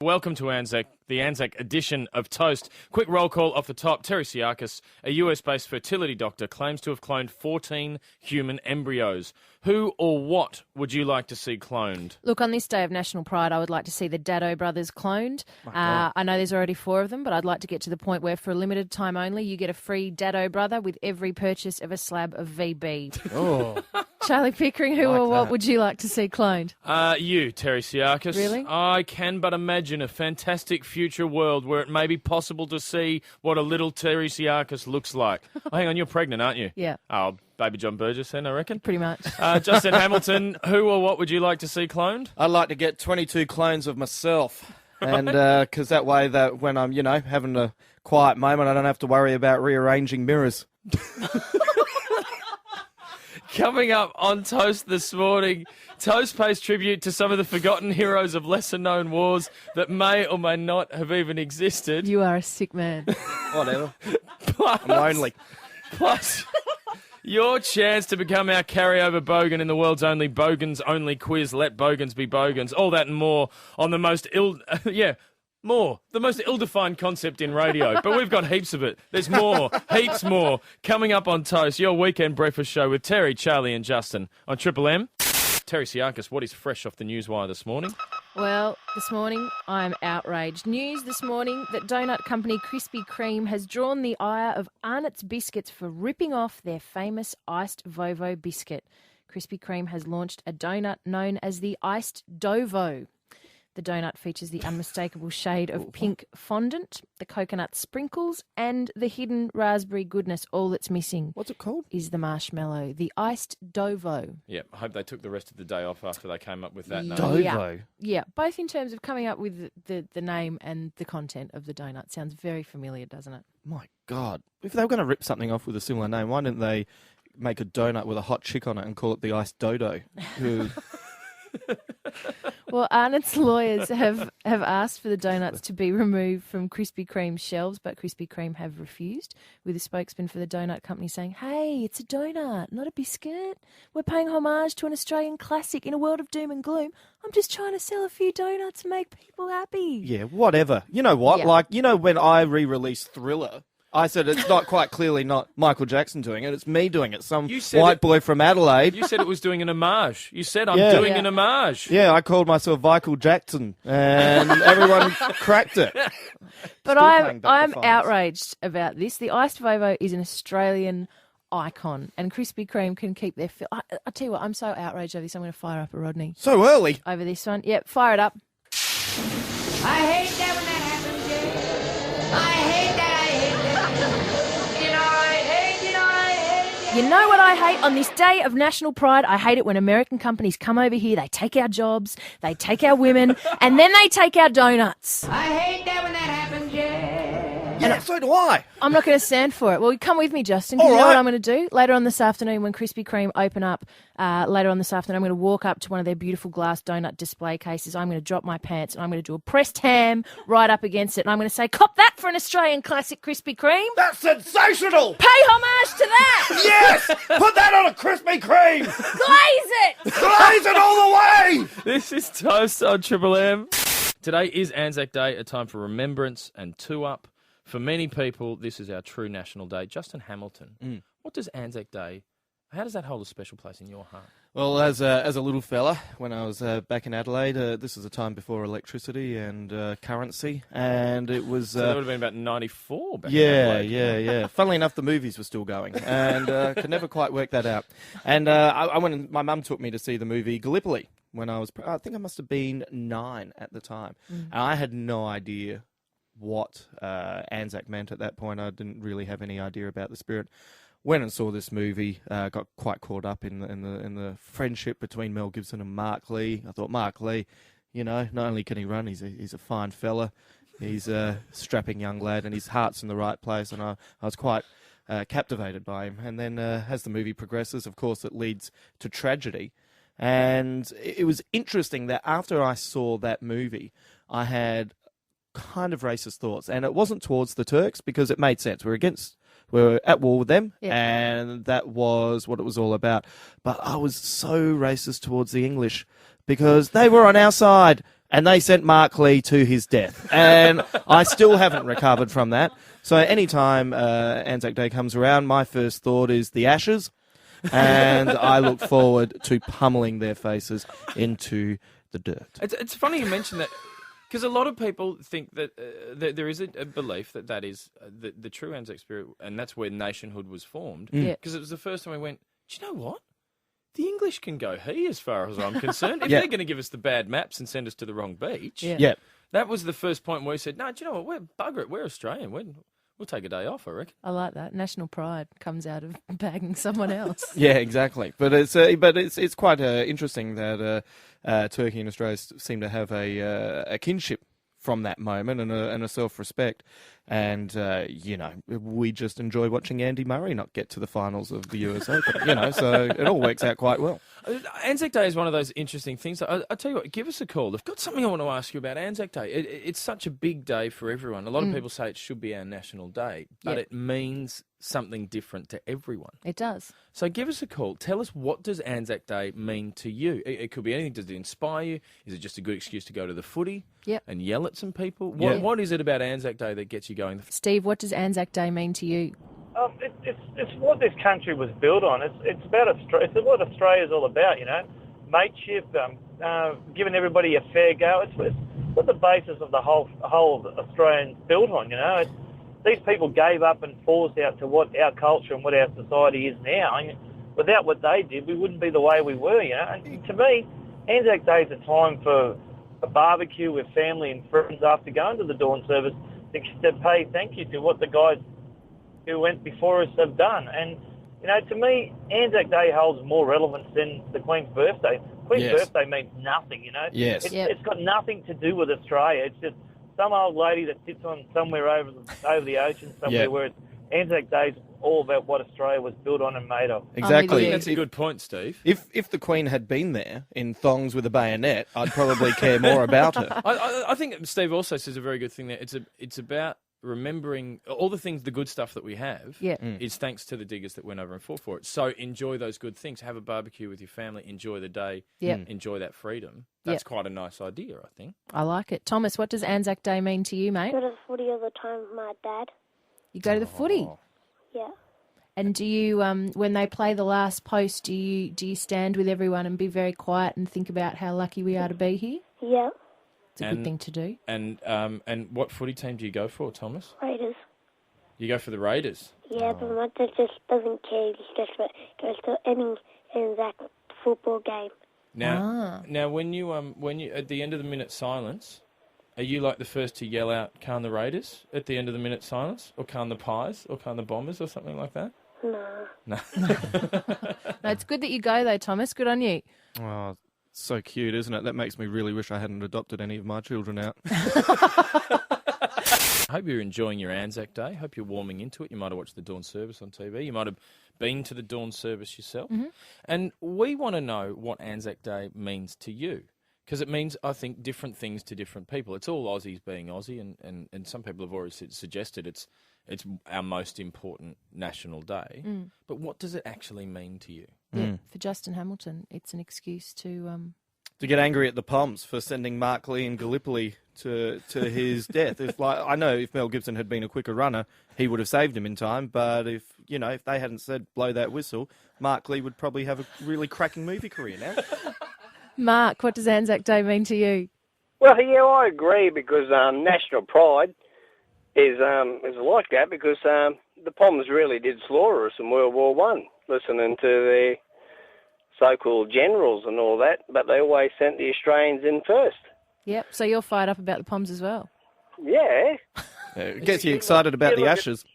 Welcome to Anzac, the Anzac edition of Toast. Quick roll call off the top. Terry Siakis, a US-based fertility doctor, claims to have cloned 14 human embryos. Who or what would you like to see cloned? Look, on this day of National Pride, I would like to see the Dado brothers cloned. I know there's already 4 of them, but I'd like to get to the point where for a limited time only, you get a free Dado brother with every purchase of a slab of VB. Oh, Charlie Pickering, who Like or what that. would you like to see cloned? You, Terry Siakis. Really? I can but imagine a fantastic future world where it may be possible to see what a little Terry Siakis looks like. Oh, hang on, you're pregnant, aren't you? Yeah, Oh, baby John Burgess then, I reckon. pretty much. Justin Hamilton, who or what would you like to see cloned? I'd like to get 22 clones of myself. And because that way that when I'm, having a quiet moment, I don't have to worry about rearranging mirrors. Coming up on Toast this morning, Toast pays tribute to some of the forgotten heroes of lesser-known wars that may or may not have even existed. You are a sick man. Whatever. Plus, I'm lonely. Plus, your chance to become our carryover bogan in the world's only bogans-only quiz, Let Bogans Be Bogans. All that and more on the most the most ill-defined concept in radio, but we've got heaps of it. There's more, heaps more, coming up on Toast, your weekend breakfast show with Terry, Charlie and Justin on Triple M. Terry Siakis, what is fresh off the newswire this morning? Well, this morning, I'm outraged. News this morning that donut company Krispy Kreme has drawn the ire of Arnott's Biscuits for ripping off their famous iced Vovo biscuit. Krispy Kreme has launched a donut known as the Iced Dovo. The donut features the unmistakable shade of pink fondant, the coconut sprinkles, and the hidden raspberry goodness. All that's missing What's it called? is the marshmallow, the Iced Dovo. Yeah, I hope they took the rest of the day off after they came up with that name. Dovo. Yeah, both in terms of coming up with the name and the content of the donut. Sounds very familiar, doesn't it? My God. If they were going to rip something off with a similar name, why didn't they make a donut with a hot chick on it and call it the Iced Dodo? Who... Well, Arnott's lawyers have asked for the donuts to be removed from Krispy Kreme's shelves, but Krispy Kreme have refused, with a spokesman for the donut company saying, "Hey, it's a donut, not a biscuit. We're paying homage to an Australian classic in a world of doom and gloom. I'm just trying to sell a few donuts and make people happy." Yeah, whatever. You know what? Yeah. When I re-released Thriller, I said it's not quite clearly not Michael Jackson doing it. It's me doing it. Some You said white it- boy from Adelaide. You said it was doing an homage. You said, I'm Yeah. doing Yeah. an homage. Yeah, I called myself Michael Jackson, and everyone cracked it. But Still paying back I'm the fines. outraged about this. The Iced Vovo is an Australian icon, and Krispy Kreme can keep their... I tell you what, I'm so outraged over this, I'm going to fire up a Rodney So early. over this one. Yep, fire it up. I hate that when that happens, yeah. I hate that, I hate that. You know what I hate on this day of national pride? I hate it when American companies come over here, they take our jobs, they take our women, and then they take our donuts. I hate that when that happens, yeah. Yeah, so do I. I'm not going to stand for it. Well, come with me, Justin. 'Cause All you know what right. I'm going to do? Later on this afternoon, when Krispy Kreme open up, later on this afternoon, I'm going to walk up to one of their beautiful glass donut display cases. I'm going to drop my pants and I'm going to do a pressed ham right up against it. And I'm going to say, "Cop that for an Australian classic Krispy Kreme. That's sensational. Pay homage to that. Yes, put that on a Krispy Kreme. Glaze it." Glaze it all the way. This is Toast on Triple M. Today is Anzac Day, a time for remembrance and two-up. For many people, this is our true national day. Justin Hamilton, what does Anzac Day, how does that hold a special place in your heart? Well, as a little fella, when I was back in Adelaide, this was a time before electricity and currency, and it was... So that would have been about 94 back in Yeah, Adelaide. yeah. Funnily enough, the movies were still going, and could never quite work that out. And I went. And my mum took me to see the movie Gallipoli when I was. I think I must have been 9 at the time, and I had no idea what Anzac meant at that point. I didn't really have any idea about the spirit. Went and saw this movie. Got quite caught up in the friendship between Mel Gibson and Mark Lee. I thought Mark Lee, not only can he run, he's a fine fella. He's a strapping young lad, and his heart's in the right place. And I was quite captivated by him. And then as the movie progresses, of course, it leads to tragedy. And it was interesting that after I saw that movie, I had kind of racist thoughts, and it wasn't towards the Turks because it made sense. We're at war with them, and that was what it was all about. But I was so racist towards the English because they were on our side. And they sent Mark Lee to his death. And I still haven't recovered from that. So anytime Anzac Day comes around, my first thought is the Ashes. And I look forward to pummeling their faces into the dirt. It's funny you mention that, because a lot of people think that, that there is a belief that that is the true Anzac spirit, and that's where nationhood was formed. Yeah. Because it was the first time we went, do you know what? The English can go he as far as I'm concerned. If Yeah. they're going to give us the bad maps and send us to the wrong beach, Yeah. Yeah. that was the first point where we said, no, do you know what? We're bugger it. We're Australian. We'll take a day off, I reckon. I like that. National pride comes out of bagging someone else. Yeah, exactly. But it's quite interesting that Turkey and Australia seem to have a kinship from that moment and a self-respect. And, we just enjoy watching Andy Murray not get to the finals of the US Open, so it all works out quite well. Anzac Day is one of those interesting things. I'll tell you what, give us a call. I've got something I want to ask you about Anzac Day. It's such a big day for everyone. A lot of people say it should be our national day, but Yeah. it means something different to everyone. It does. So give us a call. Tell us, what does Anzac Day mean to you? It could be anything. Does it inspire you? Is it just a good excuse to go to the footy Yep. and yell at some people? Yeah. What is it about Anzac Day that gets you going? Steve, what does Anzac Day mean to you? It's what this country was built on. It's what Australia's all about, mateship, giving everybody a fair go. It's what the basis of the whole Australian built on. These people gave up and forced out to what our culture and what our society is now. And without what they did, we wouldn't be the way we were. And to me, Anzac Day is a time for a barbecue with family and friends after going to the dawn service to pay thank you to what the guys who went before us have done. And, to me, Anzac Day holds more relevance than the Queen's birthday. Queen's Yes. birthday means nothing, Yes. It's got nothing to do with Australia. It's just some old lady that sits on somewhere over the ocean somewhere Yeah. where Anzac Day's all about what Australia was built on and made of. Exactly. you. That's a good point, Steve. If the Queen had been there in thongs with a bayonet, I'd probably care more about her. I think Steve also says a very good thing there. It's about remembering all the things, the good stuff that we have. Yeah. Is thanks to the diggers that went over and fought for it. So enjoy those good things. Have a barbecue with your family. Enjoy the day. Yep. Enjoy that freedom. That's quite a nice idea, I think. I like it. Thomas, what does Anzac Day mean to you, mate? Go to the footy all the time with my dad. You go to the footy. Yeah. And do you, when they play the last post, do you stand with everyone and be very quiet and think about how lucky we are to be here? Yeah. It's a good thing to do. And what footy team do you go for, Thomas? Raiders. You go for the Raiders. Yeah, but my dad just doesn't care. He just goes to any Anzac football game. Now, when you at the end of the minute silence, are you like the first to yell out "Can the Raiders" at the end of the minute silence, or "Can the Pies," or "Can the Bombers," or something like that? No. No, it's good that you go though, Thomas. Good on you. Oh, so cute, isn't it? That makes me really wish I hadn't adopted any of my children out. I hope you're enjoying your Anzac Day. Hope you're warming into it. You might have watched the dawn service on TV. You might have been to the dawn service yourself. And we want to know what Anzac Day means to you. Because it means, I think, different things to different people. It's all Aussies being Aussie, and some people have already suggested it's our most important national day. But what does it actually mean to you? Yeah, for Justin Hamilton, it's an excuse to To get angry at the Poms for sending Mark Lee and Gallipoli to his death. I know if Mel Gibson had been a quicker runner, he would have saved him in time. But if they hadn't said blow that whistle, Mark Lee would probably have a really cracking movie career now. Mark, what does Anzac Day mean to you? Well, yeah, I agree because national pride is like that because the Poms really did slaughter us in World War One, listening to the so-called generals and all that, but they always sent the Australians in first. Yep, so you're fired up about the Poms as well. Yeah. It gets you excited about the Ashes.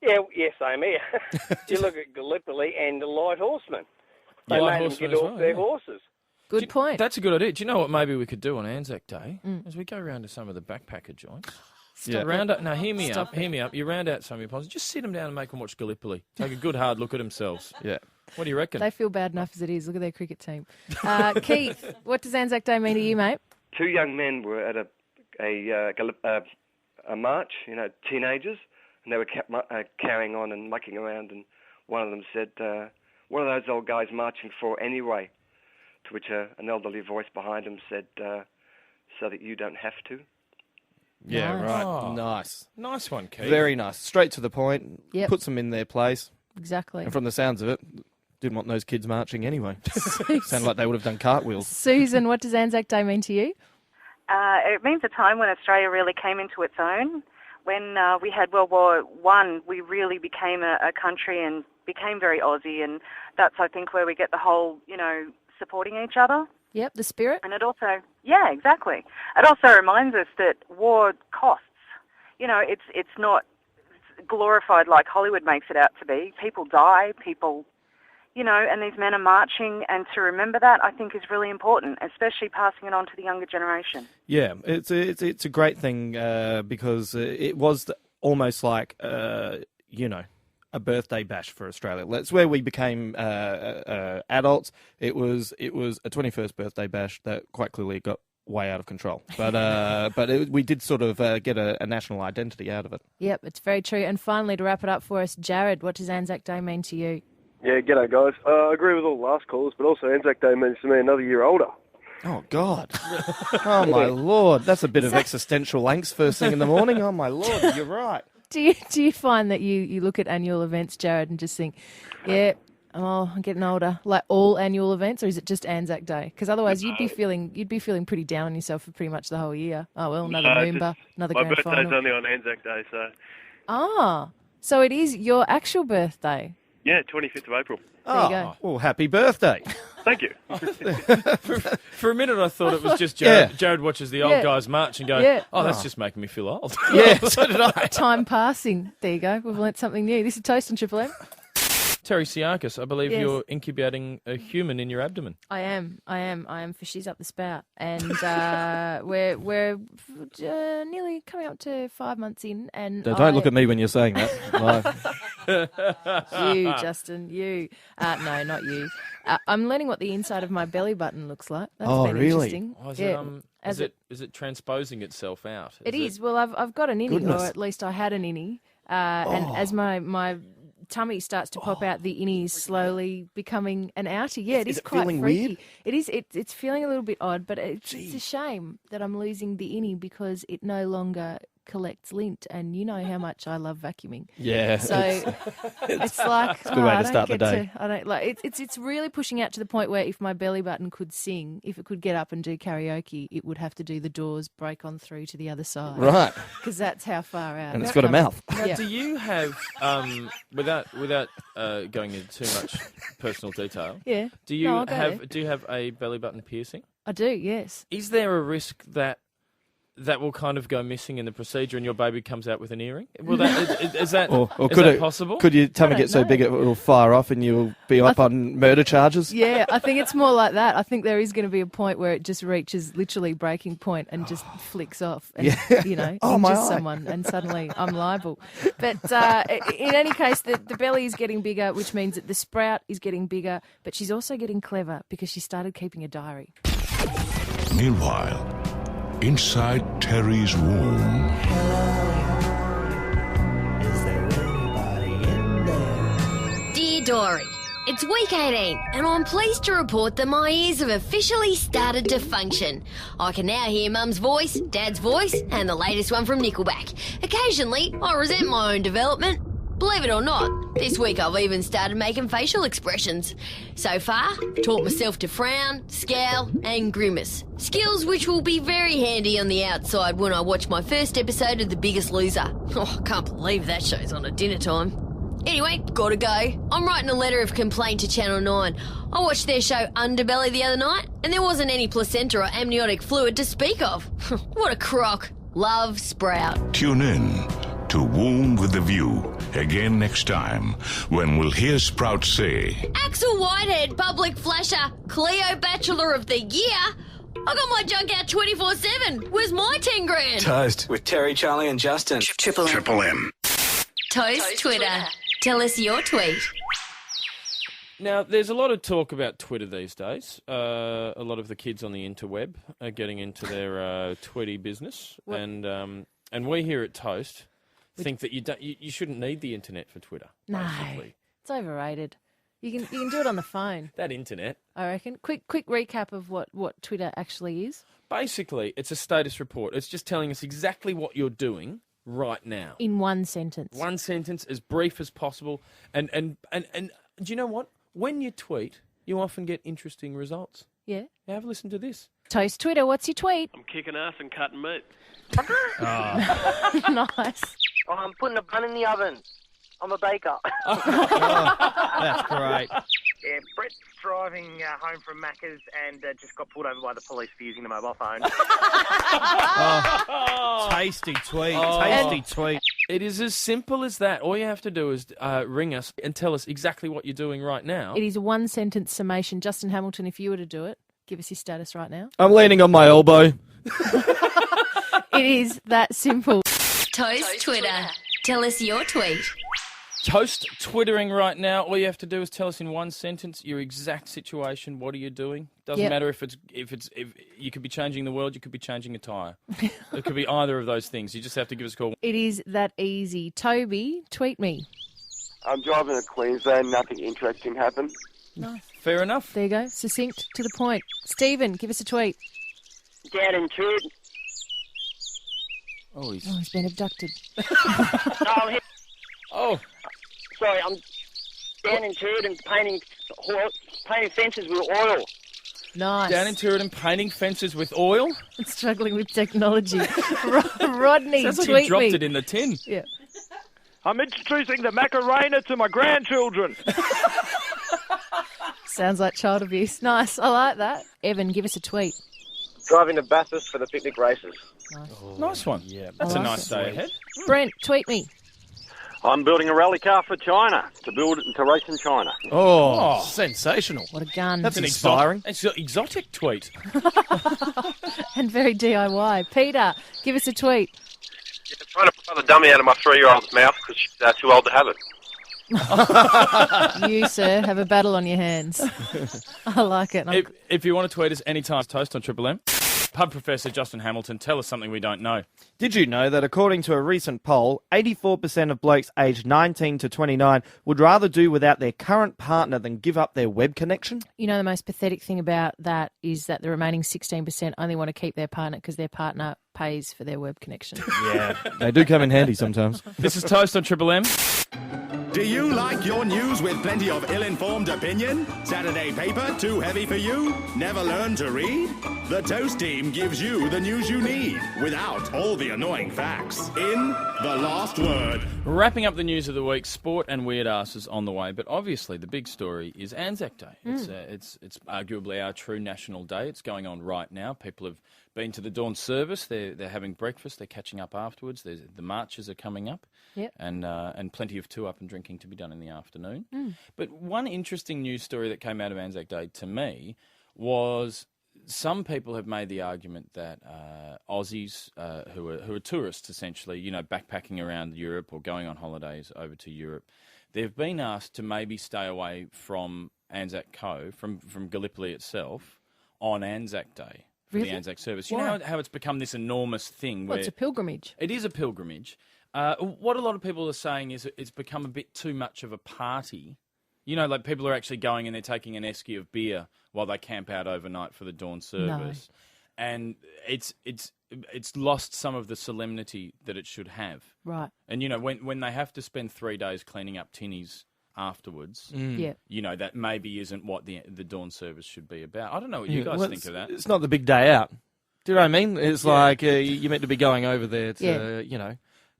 Yeah, yes, same here. You look at Gallipoli and the Light Horsemen. They Light made them Horsemen get as off well, their yeah. horses. Good point. That's a good idea. Do you know what maybe we could do on Anzac Day? As we go round to some of the backpacker joints. Yeah. Round up. Now, hear me Stop up. Hear me up. You round out some of your Poms. Just sit them down and make them watch Gallipoli. Take a good hard look at themselves. Yeah. What do you reckon? They feel bad enough as it is. Look at their cricket team. Keith, what does Anzac Day mean to you, mate? Two young men were at a march, teenagers, and they were carrying on and mucking around, and one of them said, what are those old guys marching for anyway? To which an elderly voice behind him said, so that you don't have to. Yeah, Nice. right. Oh. Nice. One, Keith. Very nice. Straight to the point. Yep. Puts them in their place. Exactly. And from the sounds of it, didn't want those kids marching anyway. Sounded like they would have done cartwheels. Susan, what does Anzac Day mean to you? It means a time when Australia really came into its own. When we had World War I, we really became a country and became very Aussie, and that's, I think, where we get the whole, supporting each other. Yep, the spirit. And it also, yeah, exactly. It also reminds us that war costs. It's not glorified like Hollywood makes it out to be. People die, and these men are marching, and to remember that, I think, is really important, especially passing it on to the younger generation. Yeah, it's a great thing because it was almost like, a birthday bash for Australia. That's where we became adults. It was a 21st birthday bash that quite clearly got way out of control. But we did sort of get a national identity out of it. Yep, it's very true. And finally, to wrap it up for us, Jared, what does Anzac Day mean to you? Yeah, g'day guys. I agree with all the last callers, but also Anzac Day means to me another year older. Oh, God. Oh, my Lord. That's a bit of existential angst first thing in the morning. Oh, my Lord, you're right. Do you find that you look at annual events, Jared, and just think, yeah, I'm getting older, like all annual events, or is it just Anzac Day? Because otherwise you'd be feeling pretty down on yourself for pretty much the whole year. Oh, well, another Moomba, another my grand final. birthday's only on Anzac Day, so... Ah, so it is your actual birthday. Yeah, 25th of April. There you go. Well, happy birthday. Thank you. For a minute, I thought it was just Yeah. Jared watches the old Yeah. guys march and go, Yeah. oh, that's just making me feel old. Yeah, so did I. Time passing. There you go. We've learnt something new. This is Toast on Triple M. Terry Siakis, I believe Yes. you're incubating a human in your abdomen. I am fishies up the spout, and we're nearly coming up to 5 months in, and Don't look at me when you're saying that. you, Justin, you. No, not you. I'm learning what the inside of my belly button looks like. That's Oh, been really? interesting. Oh, yeah. is it transposing itself out? It is. Well, I've got an innie, Goodness. or at least I had an innie, and as my tummy starts to pop out, the innie is slowly becoming an outie. Yeah, Is is it quite feeling freaky. weird? It is. It's feeling a little bit odd, but it's a shame that I'm losing the innie because it no longer collects lint, and you know how much I love vacuuming. Yeah. So it's like a good way I to don't start the get day. I don't like it's really pushing out to the point where if my belly button could sing, if it could get up and do karaoke, it would have to do the Doors Break On Through to the Other Side. Right. Because that's how far out. And it's got a mouth. Now, Yeah. do you have, without going into too much personal detail, Yeah. do you No, I'll go there. do you have a belly button piercing? I do, yes. Is there a risk that will kind of go missing in the procedure and your baby comes out with an earring? Will that, is that, Or is could that it possible? Could your tummy don't get so know. big it will fire off and you'll be up on murder charges? Yeah, I think it's more like that. I think there is going to be a point where it just reaches literally breaking point and just flicks off and, Oh, my injures eye. someone, and suddenly I'm liable. But in any case, the belly is getting bigger, which means that the sprout is getting bigger, but she's also getting clever because she started keeping a diary. Meanwhile, inside Terry's womb, Dear Dory, it's week 18 and I'm pleased to report that my ears have officially started to function. I can now hear Mum's voice, Dad's voice and the latest one from Nickelback. Occasionally, I resent my own development. Believe it or not, this week I've even started making facial expressions. So far, taught myself to frown, scowl and grimace. Skills which will be very handy on the outside when I watch my first episode of The Biggest Loser. Oh, I can't believe that show's on at dinner time. Anyway, gotta go. I'm writing a letter of complaint to Channel 9. I watched their show Underbelly the other night, and there wasn't any placenta or amniotic fluid to speak of. What a crock. Love, Sprout. tune in to Womb with the View again next time when we'll hear Sprout say, Axel Whitehead, public flasher, Cleo Bachelor of the Year. I got my junk out 24/7. Where's my 10 grand? Toast with Terry, Charlie and Justin. Triple M. Toast Twitter. Tell us your tweet. Now, there's a lot of talk about Twitter these days. A lot of the kids on the interweb are getting into their Twitty business, and we here at Toast think that you shouldn't need the internet for Twitter. No, basically. it's overrated. You can do it on the phone, That internet. I reckon. Quick recap of what Twitter actually is. Basically, it's a status report. It's just telling us exactly what you're doing right now. In one sentence. One sentence, as brief as possible. And do you know what? When you tweet, you often get interesting results. Yeah. Now have a listen to this. Toast Twitter, what's your tweet? I'm kicking ass and cutting meat. Nice. Oh, I'm putting a bun in the oven. I'm a baker. That's great. Yeah, Brett's driving home from Macca's and just got pulled over by the police for using the mobile phone. Tasty tweet. Oh. Tasty tweet. It is as simple as that. All you have to do is ring us and tell us exactly what you're doing right now. It is a one-sentence summation. Justin Hamilton, if you were to do it, give us your status right now. I'm leaning on my elbow. It is that simple. Toast Twitter. Tell us your tweet. Toast twittering right now. All you have to do is tell us in one sentence your exact situation. What are you doing? Doesn't Yep. matter if you could be changing the world, you could be changing a tyre. It could be either of those things. You just have to give us a call. It is that easy. Toby, tweet me. I'm driving to Queensland. Nothing interesting happened. Nice. Fair enough. There you go. Succinct, to the point. Stephen, give us a tweet. Down in Turd. Oh, he's been abducted. Oh. Sorry, I'm down in Turd and painting fences with oil. Nice. Down in Turritin painting fences with oil. Struggling with technology. Rodney, Sounds like tweet you dropped me. it in the tin. Yeah. I'm introducing the Macarena to my grandchildren. Sounds like child abuse. Nice. I like that. Evan, give us a tweet. Driving to Bathurst for the picnic races. Nice one. Yeah, That's a I like nice it. day ahead. Brent, tweet me. I'm building a rally car for China to race in China. Oh, sensational. What a gun. That's inspiring. It's an exotic tweet. And very DIY. Peter, give us a tweet. Trying to pry the dummy out of my 3-year-old's mouth because she's too old to have it. You, sir, have a battle on your hands. I like it. If you want to tweet us anytime, Toast on Triple M. Pub Professor Justin Hamilton, tell us something we don't know. Did you know that according to a recent poll, 84% of blokes aged 19 to 29 would rather do without their current partner than give up their web connection? You know, the most pathetic thing about that is that the remaining 16% only want to keep their partner because their partner pays for their web connection. Yeah, they do come in handy sometimes. This is Toast on Triple M. Do you like your news with plenty of ill-informed opinion? Saturday paper too heavy for you? Never learn to read? The Toast team gives you the news you need without all the annoying facts. In The Last Word. Wrapping up the news of the week, sport and weird asses on the way, but obviously the big story is Anzac Day. It's arguably our true national day. It's going on right now. People have been to the dawn service. They're having breakfast. They're catching up afterwards. The marches are coming up. Yep. And plenty of two-up and drinking to be done in the afternoon. But one interesting news story that came out of Anzac Day to me was some people have made the argument that Aussies who are tourists, essentially, you know, backpacking around Europe or going on holidays over to Europe, they've been asked to maybe stay away from Anzac Cove, from Gallipoli itself, on Anzac Day for Really? the Anzac service. You Why? know how it's become this enormous thing Well, where it's a pilgrimage. it is a pilgrimage. What a lot of people are saying is it's become a bit too much of a party. You know, like people are actually going and they're taking an esky of beer while they camp out overnight for the dawn service. And it's lost some of the solemnity that it should have. Right. And, you know, when they have to spend 3 days cleaning up tinnies afterwards, Yeah. you know, that maybe isn't what the dawn service should be about. I don't know what you guys Well, think of that. It's not the big day out. Do you know what I mean? It's like you're meant to be going over there to, Yeah. you know,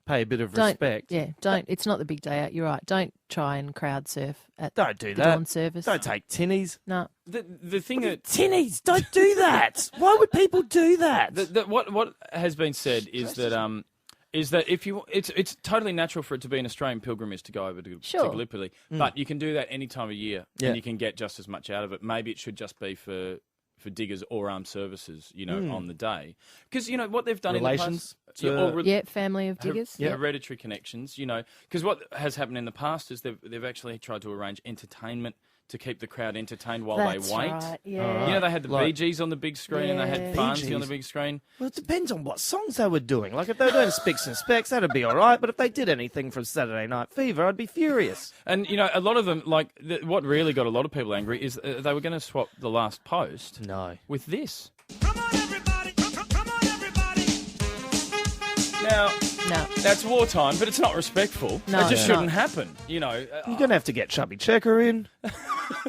pay a bit of Don't, respect. Yeah, don't. It's not the big day out. You're right. Don't try and crowd surf at Don't do the that. dawn service. Don't take tinnies. No. The thing that Tinnies, don't do that. Why would people do that? What has been said is that if you it's totally natural for it to be an Australian pilgrimage to go over to Sure. Gallipoli, but you can do that any time of year Yeah. and you can get just as much out of it. Maybe it should just be for diggers or armed services, you know, on the day, because you know what they've done Relations in the past. Yeah, family of diggers. Yeah. Hereditary connections, you know, because what has happened in the past is they've actually tried to arrange entertainment to keep the crowd entertained while That's they wait. right, yeah. You know, they had the Like- Bee Gees on the big screen and they Yeah. had Bee Farnsey on the Gees? big screen. Well, it depends on what songs they were doing. Like, if they were doing Spicks and Specks, that'd be all right. But if they did anything from Saturday Night Fever, I'd be furious. And, you know, a lot of them, like, what really got a lot of people angry is they were going to swap the last post with this. Now, that's wartime, but it's not respectful. No, it just it's shouldn't not. happen. You know, You're going to have to get Chubby Checker in.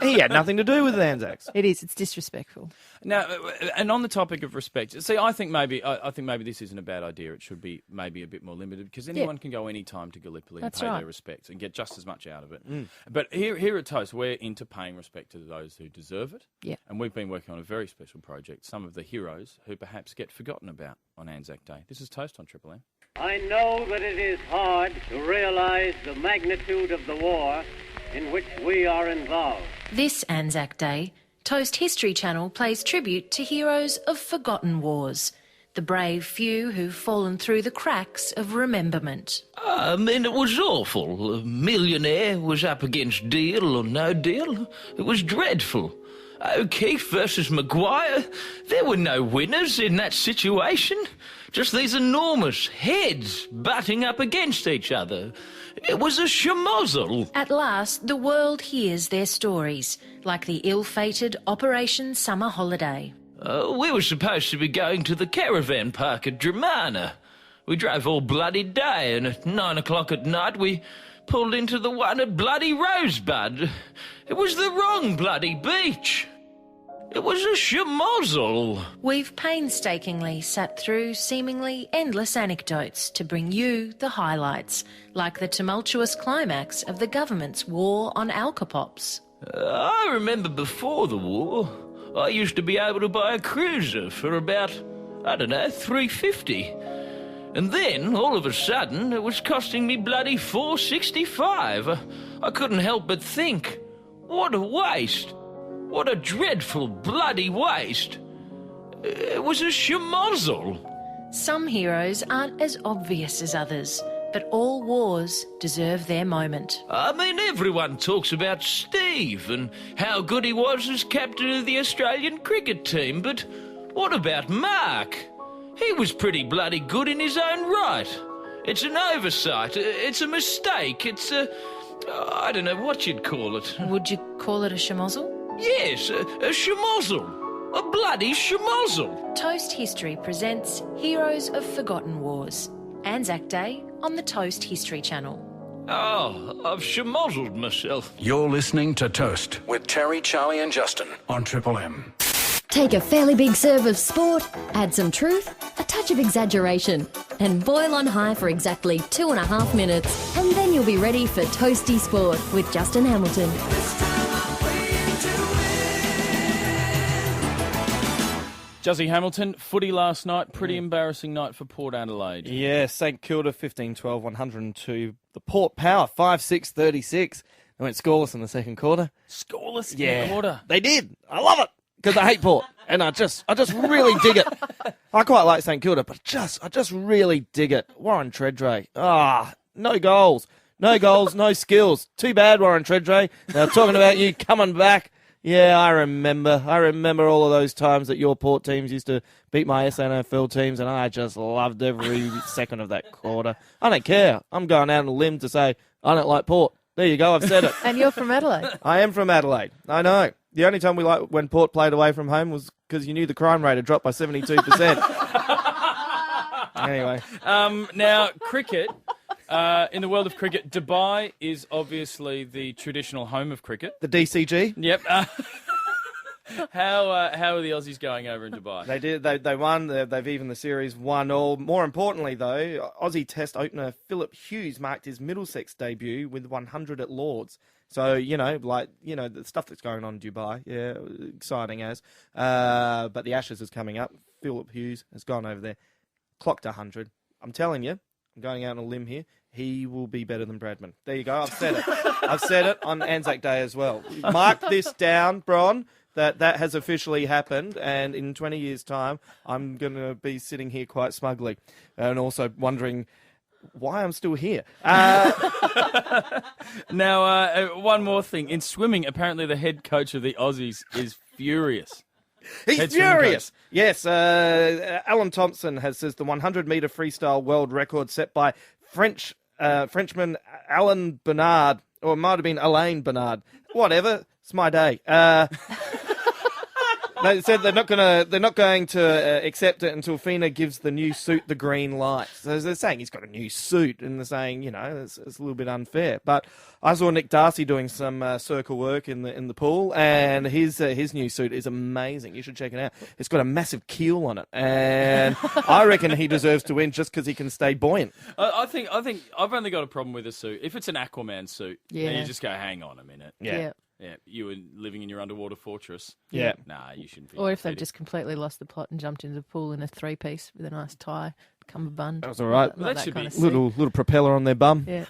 He had nothing to do with the Anzacs. It is. It's disrespectful. now, and on the topic of respect, see, I think maybe this isn't a bad idea. It should be maybe a bit more limited because anyone can go any time to Gallipoli That's and pay right. their respects and get just as much out of it. Mm. But here at Toast, we're into paying respect to those who deserve it. Yeah. And we've been working on a very special project, some of the heroes who perhaps get forgotten about on Anzac Day. This is Toast on Triple M. I know that it is hard to realize the magnitude of the war in which we are involved. This Anzac Day, Toast History Channel plays tribute to heroes of forgotten wars, the brave few who've fallen through the cracks of rememberment. I mean, it was awful. A millionaire was up against deal or no deal. It was dreadful. O'Keefe versus Maguire. There were no winners in that situation. Just these enormous heads butting up against each other. It was a schmozzle. At last, the world hears their stories, like the ill-fated Operation Summer Holiday. We were supposed to be going to the caravan park at Dramana. We drove all bloody day, and at 9 o'clock at night we pulled into the one at bloody Rosebud. It was the wrong bloody beach. It was a schmozzle. We've painstakingly sat through seemingly endless anecdotes to bring you the highlights, like the tumultuous climax of the government's war on alcopops. I remember before the war, I used to be able to buy a cruiser for about, $3.50. And then, all of a sudden, it was costing me bloody $4.65. I couldn't help but think, what a waste. What a dreadful bloody waste. It was a schmozzle. Some heroes aren't as obvious as others, but all wars deserve their moment. I mean, everyone talks about Steve and how good he was as captain of the Australian cricket team, but what about Mark? He was pretty bloody good in his own right. It's an oversight. It's a mistake. It's a... I don't know what you'd call it. Would you call it a schmozzle? Yes, a schmozzle. A bloody schmozzle. Toast History presents Heroes of Forgotten Wars. Anzac Day on the Toast History Channel. Oh, I've schmozzled myself. You're listening to Toast with Terry, Charlie and Justin on Triple M. Take a fairly big serve of sport, add some truth, a touch of exaggeration, and boil on high for exactly 2.5 minutes. And then you'll be ready for Toasty Sport with Justin Hamilton. Juzzy Hamilton, footy last night, pretty embarrassing night for Port Adelaide. Yeah, St Kilda 15-12, 102. The Port Power 5-6, 36. They went scoreless in the second quarter. Scoreless in Yeah, the quarter. they did. I love it because I hate Port, and I just really dig it. I quite like St Kilda, but I just really dig it. Warren Treadray, no goals, no skills. Too bad, Warren Treadray. They were talking about you coming back. Yeah, I remember all of those times that your Port teams used to beat my SNFL teams, and I just loved every second of that quarter. I don't care. I'm going out on a limb to say I don't like Port. There you go, I've said it. And you're from Adelaide. I am from Adelaide. I know. The only time we liked when Port played away from home was because you knew the crime rate had dropped by 72%. Anyway. Now, cricket. In the world of cricket, Dubai is obviously the traditional home of cricket. The DCG? Yep. How are the Aussies going over in Dubai? They did. They won. They've even the series 1-1. More importantly, though, Aussie Test opener Philip Hughes marked his Middlesex debut with 100 at Lords. So, the stuff that's going on in Dubai, yeah, exciting as. But the Ashes is coming up. Philip Hughes has gone over there, clocked 100. I'm telling you, I'm going out on a limb here. He will be better than Bradman. There you go. I've said it. I've said it on Anzac Day as well. Mark this down, Bron. That has officially happened, and in 20 years' time, I'm going to be sitting here quite smugly and also wondering why I'm still here. Now, one more thing. In swimming, apparently the head coach of the Aussies is furious. He's Head swimming furious. Yes, Alan Thompson says the 100-metre freestyle world record set by Frenchman Alain Bernard, or it might have been Alain Bernard. Whatever, it's my day. They said they're not going to accept it until FINA gives the new suit the green light. So they're saying he's got a new suit, and they're saying, you know, it's a little bit unfair. But I saw Nick Darcy doing some circle work in the pool, and his new suit is amazing. You should check it out. It's got a massive keel on it, and I reckon he deserves to win just because he can stay buoyant. I think I've only got a problem with a suit. If it's an Aquaman suit, Yeah. then you just go, hang on a minute. Yeah. Yeah, you were living in your underwater fortress. Yeah. Nah, you shouldn't be. Or if they've just completely lost the plot and jumped into the pool in a three-piece with a nice tie, cummerbund. That was all right. Not that kind of suit. Little propeller on their bum. Yeah.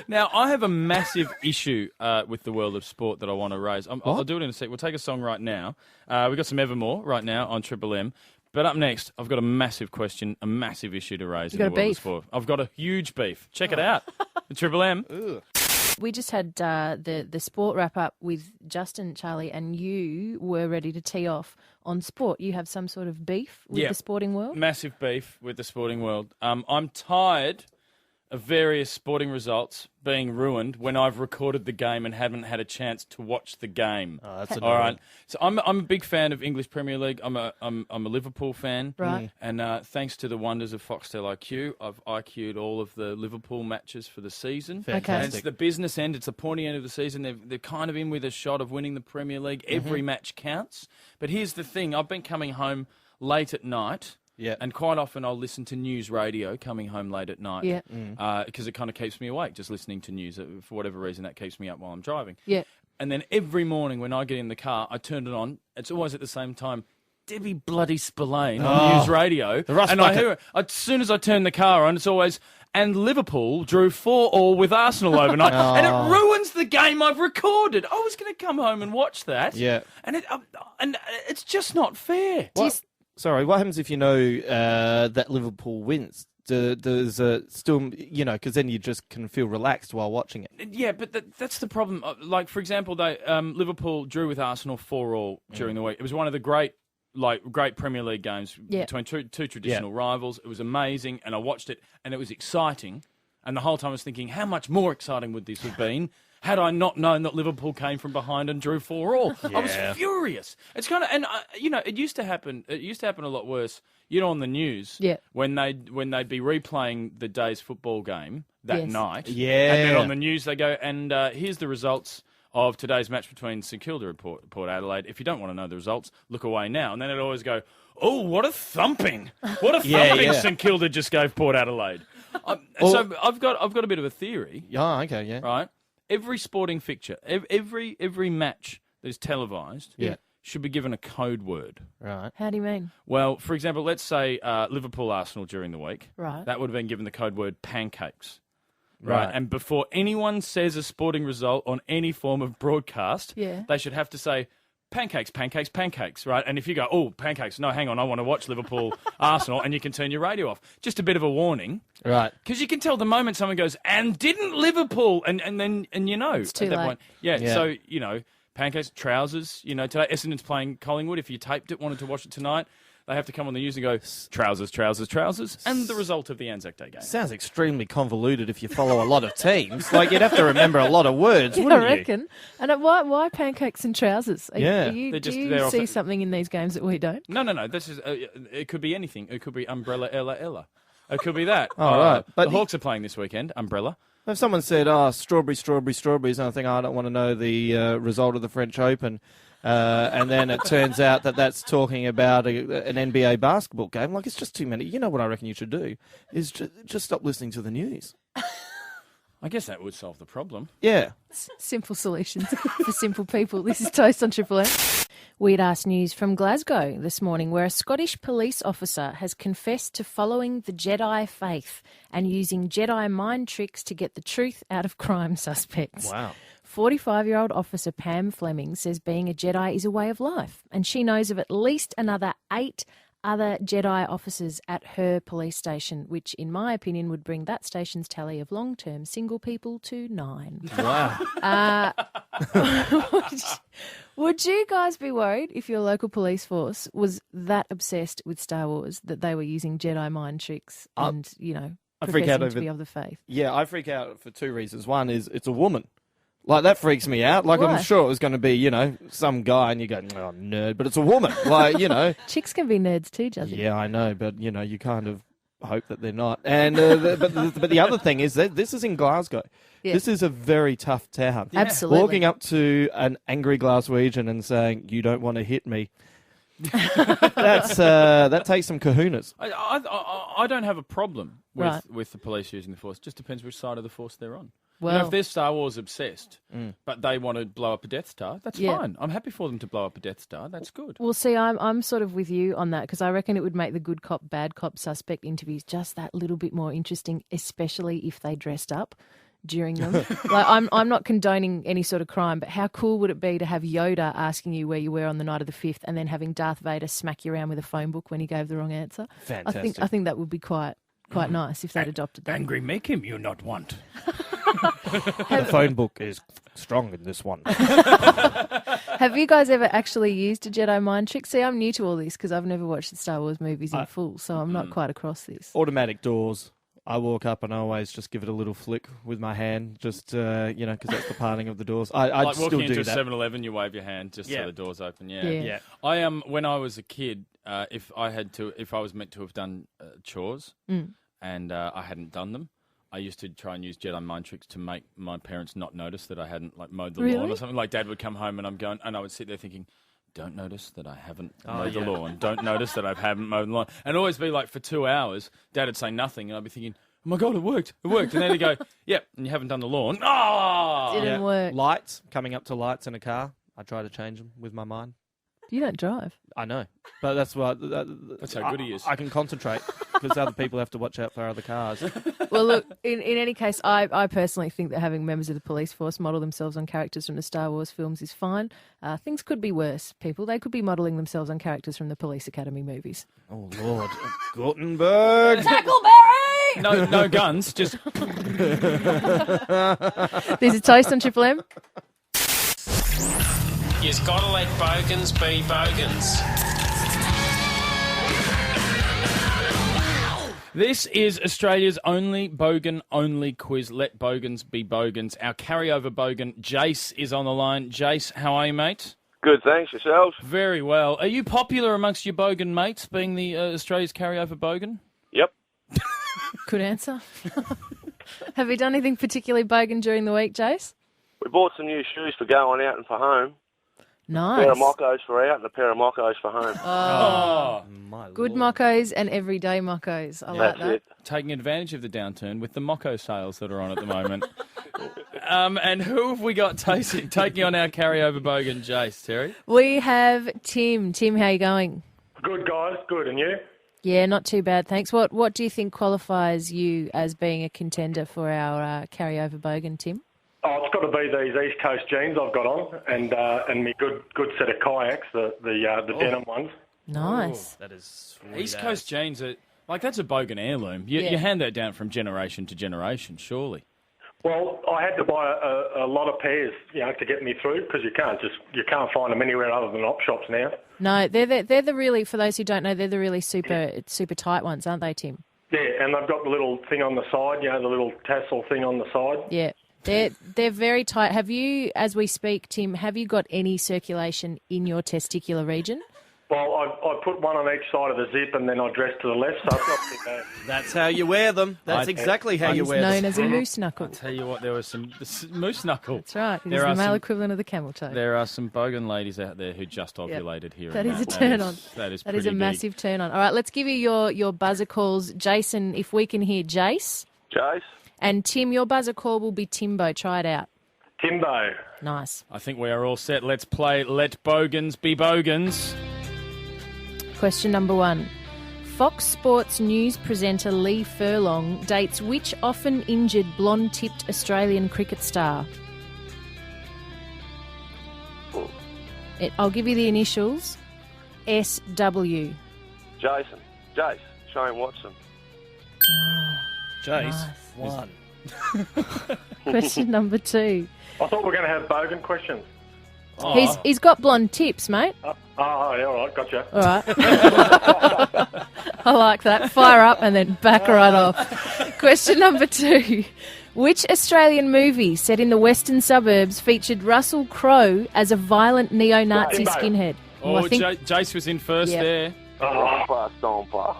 Now, I have a massive issue with the world of sport that I want to raise. I'll do it in a sec. We'll take a song right now. We've got some Evermore right now on Triple M. But up next, I've got a massive question, a massive issue to raise in the world of sport. I've got a huge beef. Check it out. Triple M. Ugh. We just had the sport wrap-up with Justin, Charlie, and you were ready to tee off on sport. You have some sort of beef with the sporting world? Massive beef with the sporting world. I'm tired of various sporting results being ruined when I've recorded the game and haven't had a chance to watch the game. Oh, that's all right. So I'm a big fan of English Premier League. I'm a Liverpool fan, right? And thanks to the wonders of Foxtel IQ, I've IQ'd all of the Liverpool matches for the season. Fantastic. And it's the business end. It's the pointy end of the season. They're kind of in with a shot of winning the Premier League. Every match counts. But here's the thing: I've been coming home late at night. Yeah. And quite often I'll listen to news radio coming home late at night. Yeah. Because it kind of keeps me awake, just listening to news. For whatever reason, that keeps me up while I'm driving. Yeah. And then every morning when I get in the car, I turn it on. It's always at the same time. Debbie bloody Spillane on news radio. The Rust and I Bucket. hear it. As soon as I turn the car on, it's always, and Liverpool drew 4-4 with Arsenal overnight. And it ruins the game I've recorded. I was going to come home and watch that. Yeah. And it's just not fair. Sorry, what happens if you know that Liverpool wins? Does still, you know, because then you just can feel relaxed while watching it. Yeah, but that's the problem. Like, for example, Liverpool drew with Arsenal 4-4 during the week. It was one of the great Premier League games between two traditional rivals. It was amazing, and I watched it, and it was exciting. And the whole time I was thinking, how much more exciting would this have been had I not known that Liverpool came from behind and drew 4-4? I was furious. It's kind of, and you know, it used to happen. It used to happen a lot worse. You know, on the news, when they'd be replaying the day's football game that night, and then on the news they go, and here's the results of today's match between St Kilda and Port Adelaide. If you don't want to know the results, look away now. And then it'd always go, oh, what a thumping! What a thumping St Kilda just gave Port Adelaide. So I've got a bit of a theory. Yeah, okay, yeah. Right, every sporting fixture, every match that is televised, should be given a code word. Right. How do you mean? Well, for example, let's say Liverpool Arsenal during the week. Right. That would have been given the code word pancakes. Right. And before anyone says a sporting result on any form of broadcast, they should have to say pancakes, pancakes, pancakes, right? And if you go, oh, pancakes, no, hang on, I want to watch Liverpool Arsenal, and you can turn your radio off. Just a bit of a warning. Right. Because you can tell the moment someone goes, and didn't Liverpool, and you know. It's too at that late. point. Yeah, so, you know, pancakes, trousers, you know, today Essendon's playing Collingwood. If you taped it, wanted to watch it tonight, they have to come on the news and go, trousers, trousers, trousers, and the result of the Anzac Day game. Sounds extremely convoluted if you follow a lot of teams. Like, you'd have to remember a lot of words, wouldn't I reckon. And why pancakes and trousers? Do you they're see something in these games that we don't? No. This is it could be anything. It could be Umbrella Ella. It could be that. Oh, right. But the Hawks are playing this weekend, Umbrella. If someone said, strawberries, and I think, I don't want to know the result of the French Open, and then it turns out that that's talking about an NBA basketball game, like, it's just too many. You know what I reckon you should do? Is just stop listening to the news. I guess that would solve the problem. Yeah. Simple solutions for simple people. This is Toast on Triple M. We'd asked news from Glasgow this morning, where a Scottish police officer has confessed to following the Jedi faith and using Jedi mind tricks to get the truth out of crime suspects. Wow. 45-year-old officer Pam Fleming says being a Jedi is a way of life, and she knows of at least another 8 other Jedi officers at her police station, which, in my opinion, would bring that station's tally of long-term single people to 9. Wow. Would you guys be worried if your local police force was that obsessed with Star Wars that they were using Jedi mind tricks and, I freak out professing over to be of the faith? Yeah, I freak out for 2 reasons. One is it's a woman. Like, that freaks me out. Like, Why? I'm sure it was going to be, some guy, and you go, oh, nerd, but it's a woman. Like, Chicks can be nerds too, Judgy. Yeah, I know, but, you kind of hope that they're not. And but the other thing is that this is in Glasgow. Yeah. This is a very tough town. Yeah. Absolutely. Walking up to an angry Glaswegian and saying, you don't want to hit me, that takes some kahunas. I don't have a problem Right. with the police using the force. Just depends which side of the force they're on. Well- if they're Star Wars obsessed, but they want to blow up a Death Star, that's Yeah. fine. I'm happy for them to blow up a Death Star. That's good. Well, see, I'm sort of with you on that because I reckon it would make the good cop, bad cop suspect interviews just that little bit more interesting, especially if they dressed up during them. Like, I'm not condoning any sort of crime, but how cool would it be to have Yoda asking you where you were on the night of the 5th and then having Darth Vader smack you around with a phone book when he gave the wrong answer? Fantastic. I think that would be quite nice if they'd adopted that. Angry make him you not want. The phone book is strong in this one. Have you guys ever actually used a Jedi mind trick? See, I'm new to all this because I've never watched the Star Wars movies in full, so I'm not quite across this. Automatic doors. I walk up and I always just give it a little flick with my hand, just, because that's the parting of the doors. I Like still walking do into a that. 7-Eleven, you wave your hand just Yeah. so the door's open. Yeah. Yeah. I when I was a kid, if I was meant to have done chores and I hadn't done them, I used to try and use Jedi mind tricks to make my parents not notice that I hadn't mowed the lawn Really? or something. Like Dad would come home and I would sit there thinking, don't notice that I haven't mowed the lawn. Don't notice that I haven't mowed the lawn. And always be like for 2 hours, Dad would say nothing, and I'd be thinking, oh my God, it worked. And then he'd go, yep, and you haven't done the lawn. Oh! Didn't work. Lights, coming up to lights in a car. I try to change them with my mind. You don't drive. I know, but that's why. That's how good he is. I can concentrate because other people have to watch out for other cars. Well, look, in any case, I personally think that having members of the police force model themselves on characters from the Star Wars films is fine. Things could be worse, people. They could be modelling themselves on characters from the Police Academy movies. Oh, Lord. Gutenberg! Tackleberry! No guns, just... This is Toast on Triple M. You've got to let bogans be bogans. This is Australia's only bogan-only quiz. Let bogans be bogans. Our carryover bogan, Jace, is on the line. Jace, how are you, mate? Good, thanks. Yourselves? Very well. Are you popular amongst your bogan mates, being the Australia's carryover bogan? Yep. Good answer. Have you done anything particularly bogan during the week, Jace? We bought some new shoes for going out and for home. Nice. A pair of moccos for out and a pair of moccos for home. Oh, my Good moccos and everyday moccos. I like that. Taking advantage of the downturn with the mocco sales that are on at the moment. And who have we got taking on our carryover bogan, Jace, Terry? We have Tim. Tim, how you going? Good, guys. Good. And you? Yeah, not too bad, thanks. What do you think qualifies you as being a contender for our carryover bogan, Tim? Oh, it's got to be these East Coast jeans I've got on, and me good set of kayaks, the denim ones. Nice. That is sweet. East Coast jeans, that's a bogan heirloom. You hand that down from generation to generation, surely. Well, I had to buy a lot of pairs, to get me through because you can't find them anywhere other than op shops now. No, they're the really, for those who don't know, they're the really super tight ones, aren't they, Tim? Yeah, and they've got the little thing on the side, the little tassel thing on the side. Yeah. They're very tight. Have you, as we speak, Tim, have you got any circulation in your testicular region? Well, I put one on each side of the zip and then I dress to the left, so it's not too bad. That's how you wear them. That's exactly how you wear them. Known as a moose knuckle. I'll tell you what, there was some moose knuckle. That's right. It is the male equivalent of the camel toe. There are some bogan ladies out there who just ovulated here. That is a turn on. That is a massive turn on. All right, let's give you your buzzer calls. Jason, if we can hear Jace. Jace. And Tim, your buzzer call will be Timbo. Try it out. Timbo. Nice. I think we are all set. Let's play Let Bogans Be Bogans. Question number 1. Fox Sports news presenter Lee Furlong dates which often injured blonde-tipped Australian cricket star? I'll give you the initials. SW. Jason. Jace, Shane Watson. Jace, one. Question number 2. I thought we were going to have bogan questions. He's got blonde tips, mate. Yeah, all right, gotcha. All right. I like that. Fire up and then back right off. Question number 2. Which Australian movie set in the western suburbs featured Russell Crowe as a violent neo-Nazi skinhead? Oh, I think... Jace was in first there. Stomper.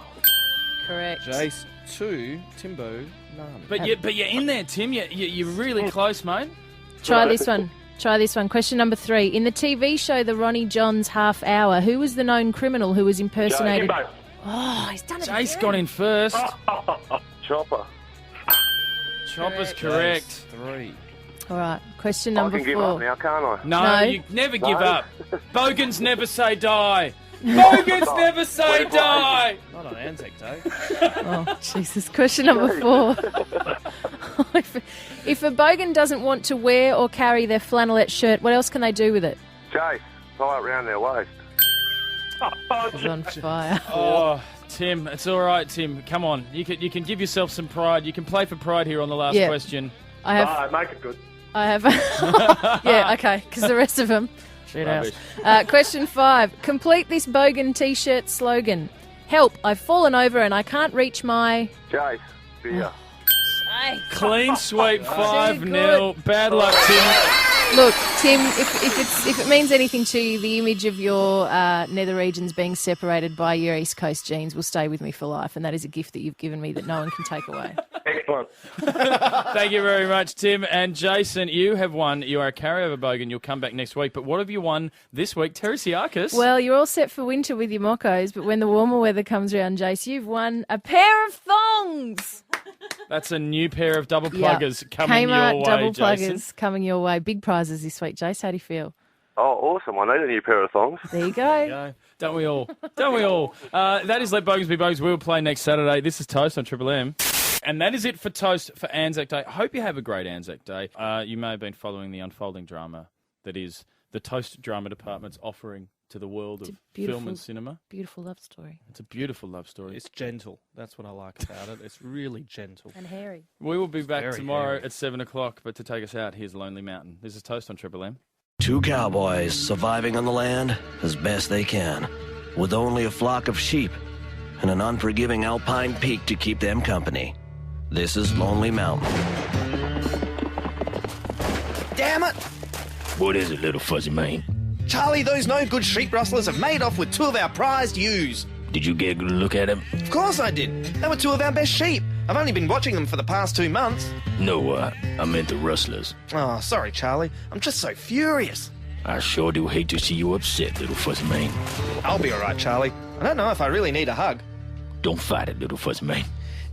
Correct. Jace, 2. Timbo, none. But you're in there, Tim. You're really close, mate. Try this one. Question number 3. In the TV show The Ronnie Johns Half Hour, who was the known criminal who was impersonated? Oh, he's done it Jace again. got in first. Chopper. Chopper's correct. 3. All right. Question number 4. I can give up now, can't I? No, you never give up. Bogans never say die. Bogans never say die. Not on Anzac Day. Oh, Jesus. Question number 4. If a bogan doesn't want to wear or carry their flannelette shirt, what else can they do with it? Jace, tie it round their waist. He's on fire. Oh, Tim, it's all right, Tim. Come on. You can give yourself some pride. You can play for pride here on the last question. I have. Make it good. I have. Yeah, okay, because the rest of them. Shit out. Question 5. Complete this bogan T-shirt slogan. Help, I've fallen over and I can't reach my... Jace, beer. Clean sweep, 5-0. Bad luck, Tim. Look, Tim, if it means anything to you, the image of your nether regions being separated by your East Coast genes will stay with me for life, and that is a gift that you've given me that no one can take away. Excellent. Thank you very much, Tim. And Jason, you have won. You are a carryover bogan. You'll come back next week. But what have you won this week? Teresiakis? Well, you're all set for winter with your mockos, but when the warmer weather comes around, Jace, you've won a pair of thongs. That's a new pair of double pluggers coming Kmart your way, double Jason. pluggers coming your way. Big prizes this week, Jace. How do you feel? Oh, awesome. I need a new pair of thongs. There you go. Don't we all? Don't we all? That is Let Bogans Be Bogues. We'll play next Saturday. This is Toast on Triple M. And that is it for Toast for Anzac Day. I hope you have a great Anzac Day. You may have been following the unfolding drama that is the Toast Drama Department's offering to the world of film and cinema. Beautiful love story. It's a beautiful love story. It's gentle. That's what I like about it. It's really gentle. And hairy. We will be back very tomorrow hairy. at 7 o'clock, but to take us out, here's Lonely Mountain. This is Toast on Triple M. 2 cowboys surviving on the land as best they can, with only a flock of sheep and an unforgiving alpine peak to keep them company. This is Lonely Mountain. Damn it! What is it, little fuzzy man? Charlie, those no-good sheep rustlers have made off with 2 of our prized ewes. Did you get a good look at him? Of course I did. They were 2 of our best sheep. I've only been watching them for the past 2 months. No, I meant the rustlers. Oh, sorry, Charlie. I'm just so furious. I sure do hate to see you upset, little fuzzy man. I'll be all right, Charlie. I don't know if I really need a hug. Don't fight it, little fuzzy man.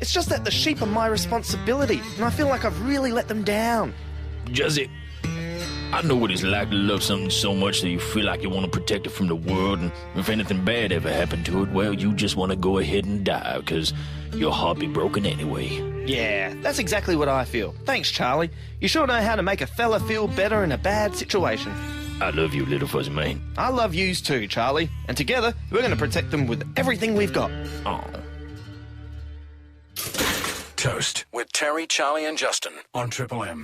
It's just that the sheep are my responsibility, and I feel like I've really let them down. Juzzy, I know what it's like to love something so much that you feel like you want to protect it from the world, and if anything bad ever happened to it, well, you just want to go ahead and die, because your heart be broken anyway. Yeah, that's exactly what I feel. Thanks, Charlie. You sure know how to make a fella feel better in a bad situation. I love you, little fuzzy man. I love yous too, Charlie. And together, we're going to protect them with everything we've got. Oh. Toast with Terry, Charlie, and Justin on Triple M.